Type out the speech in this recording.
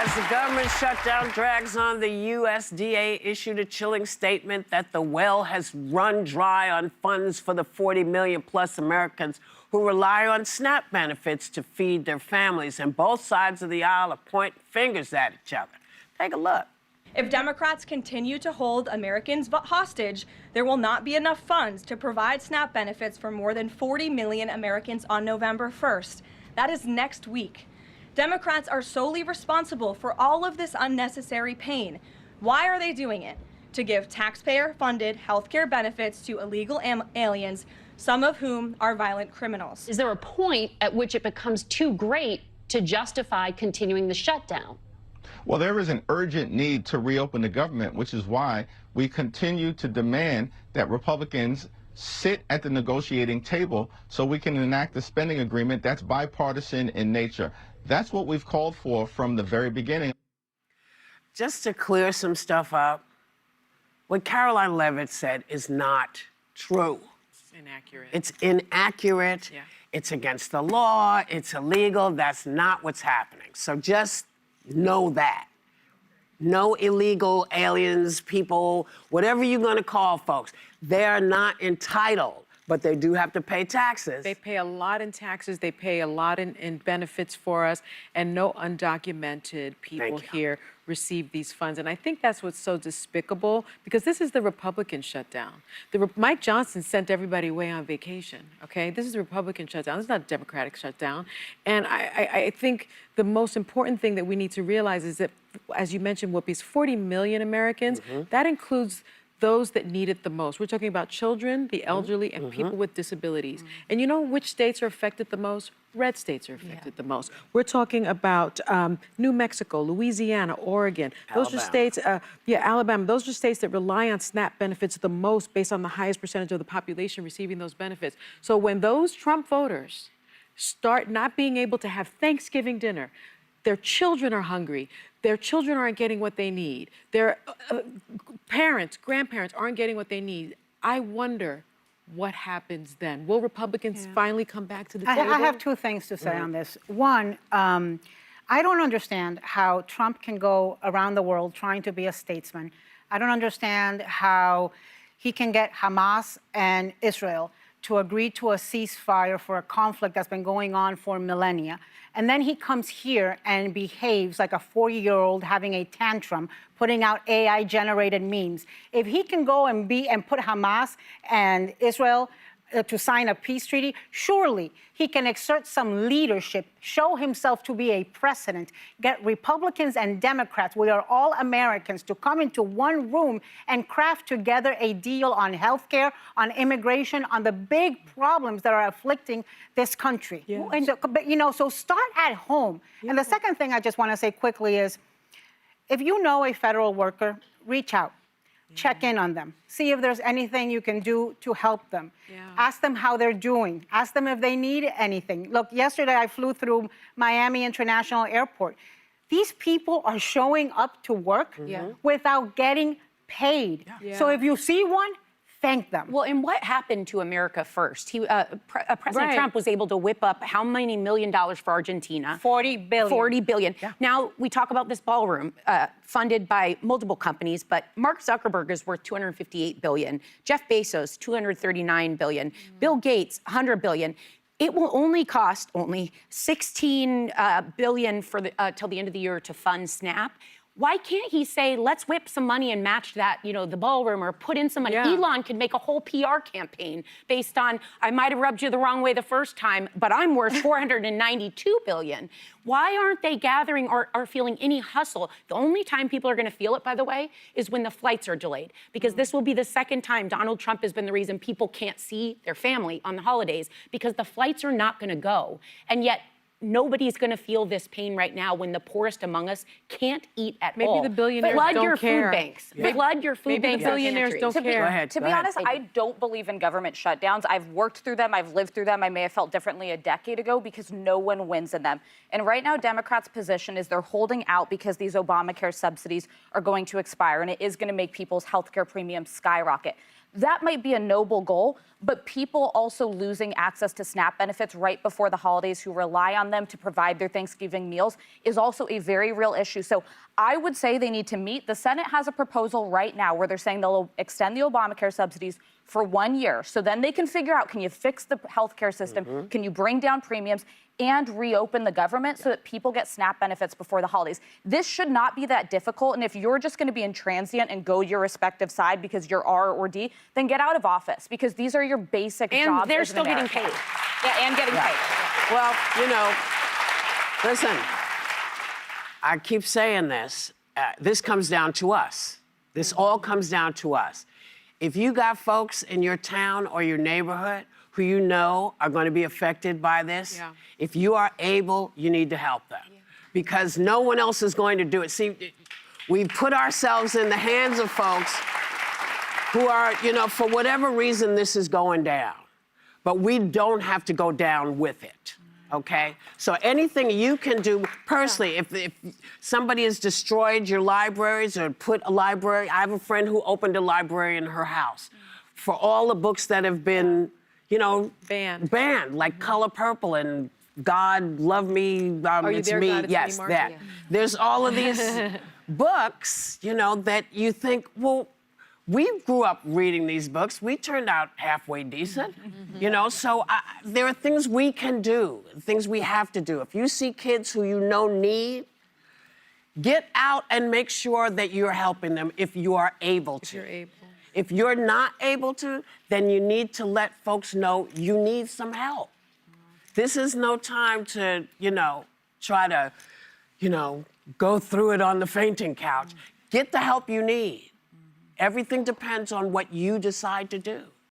As the government shutdown drags on, the USDA issued a chilling statement that the well has run dry on funds for the 40 million plus Americans who rely on SNAP benefits to feed their families. And both sides of the aisle are pointing fingers at each other. Take a look. If Democrats continue to hold Americans hostage, there will not be enough funds to provide SNAP benefits for more than 40 million Americans on November 1st. That is next week. Democrats are solely responsible for all of this unnecessary pain. Why are they doing it? To give taxpayer-funded health care benefits to illegal aliens, some of whom are violent criminals. Is there a point at which it becomes too great to justify continuing the shutdown? Well, there is an urgent need to reopen the government, which is why we continue to demand that Republicans sit at the negotiating table so we can enact a spending agreement that's bipartisan in nature. That's what we've called for from the very beginning. Just to clear some stuff up, what Caroline Levitt said is not true. Inaccurate. It's inaccurate. Yeah. It's against the law. It's illegal. That's not what's happening. So just know that. No illegal aliens, people, whatever you're going to call folks, they're not entitled, but they do have to pay taxes. They pay a lot in taxes. They pay a lot in benefits for us, and no undocumented people here receive these funds. And I think that's what's so despicable, because this is the Republican shutdown. Mike Johnson sent everybody away on vacation, okay? This is a Republican shutdown. This is not a Democratic shutdown. And I think the most important thing that we need to realize is that, as you mentioned, Whoopi's 40 million Americans, that includes those that need it the most. We're talking about children, the elderly, and people with disabilities. And you know which states are affected the most? Red states are affected the most. We're talking about New Mexico, Louisiana, Oregon. Those are states, Alabama. Those are states that rely on SNAP benefits the most based on the highest percentage of the population receiving those benefits. So when those Trump voters start not being able to have Thanksgiving dinner, their children are hungry, their children aren't getting what they need, their parents, grandparents aren't getting what they need, I wonder what happens then. Will Republicans finally come back to the table? I have two things to say on this. One, I don't understand how Trump can go around the world trying to be a statesman. I don't understand how he can get Hamas and Israel to agree to a ceasefire for a conflict that's been going on for millennia. And then he comes here and behaves like a 40-year-old having a tantrum, putting out AI-generated memes. If he can go and put Hamas and Israel to sign a peace treaty, surely he can exert some leadership, show himself to be a precedent, get Republicans and Democrats, we are all Americans, to come into one room and craft together a deal on health care, on immigration, on the big problems that are afflicting this country. Yes. And so, but, you know, so start at home. Yeah. And the second thing I just want to say quickly is, if you know a federal worker, reach out. Check in on them. See if there's anything you can do to help them. Ask them how they're doing. Ask them if they need anything. Look, yesterday I flew through Miami International Airport. These people are showing up to work without getting paid. So if you see one, thank them. Well, and what happened to America first? President Trump was able to whip up how many $1 million for Argentina? 40 billion. 40 billion. Yeah. Now, we talk about this ballroom funded by multiple companies, but Mark Zuckerberg is worth $258 billion. Jeff Bezos, $239 billion. Bill Gates, $100 billion. It will only cost $16 billion for till the end of the year to fund SNAP. Why can't he say, let's whip some money and match that, you know, the ballroom, or put in some money? Elon can make a whole PR campaign based on, I might have rubbed you the wrong way the first time, but I'm worth $492 billion. Why aren't they gathering or feeling any hustle? The only time people are going to feel it, by the way, is when the flights are delayed, because this will be the second time Donald Trump has been the reason people can't see their family on the holidays, because the flights are not going to go. And yet, nobody's going to feel this pain right now when the poorest among us can't eat at all. Maybe the billionaires Flood don't your care. Food banks. Flood your food banks. Maybe the billionaires don't care. To be honest, I don't believe in government shutdowns. I've worked through them. I've lived through them. I may have felt differently a decade ago, because no one wins in them. And right now, Democrats' position is they're holding out because these Obamacare subsidies are going to expire, and it is going to make people's health care premiums skyrocket. That might be a noble goal, but people also losing access to SNAP benefits right before the holidays who rely on them to provide their Thanksgiving meals is also a very real issue. So I would say they need to meet. The Senate has a proposal right now where they're saying they'll extend the Obamacare subsidies for 1 year. So then they can figure out, can you fix the healthcare system? Can you bring down premiums and reopen the government so that people get SNAP benefits before the holidays? This should not be that difficult. And if you're just going to be intransient and go your respective side because you're R or D, then get out of office, because these are your basic jobs. And they're as an still getting American. paid. Yeah, and getting paid. Well, you know, listen, I keep saying this. This comes down to us. This all comes down to us. If you got folks in your town or your neighborhood who you know are going to be affected by this, if you are able, you need to help them. Because no one else is going to do it. See, we put ourselves in the hands of folks who are, you know, for whatever reason, this is going down. But we don't have to go down with it, okay? So anything you can do personally, if somebody has destroyed your libraries or put a library, I have a friend who opened a library in her house for all the books that have been, you know, banned, like Color Purple and God Love Me, It's There, Me, God, It's yes, Me, that. Martha? Yeah. There's all of these books, you know, that you think, well, we grew up reading these books. We turned out halfway decent, you know? So there are things we can do, things we have to do. If you see kids who you know need, get out and make sure that you're helping them if you are able to. If you're able. If you're not able to, then you need to let folks know you need some help. This is no time to, you know, try to, you know, go through it on the fainting couch. Get the help you need. Everything depends on what you decide to do.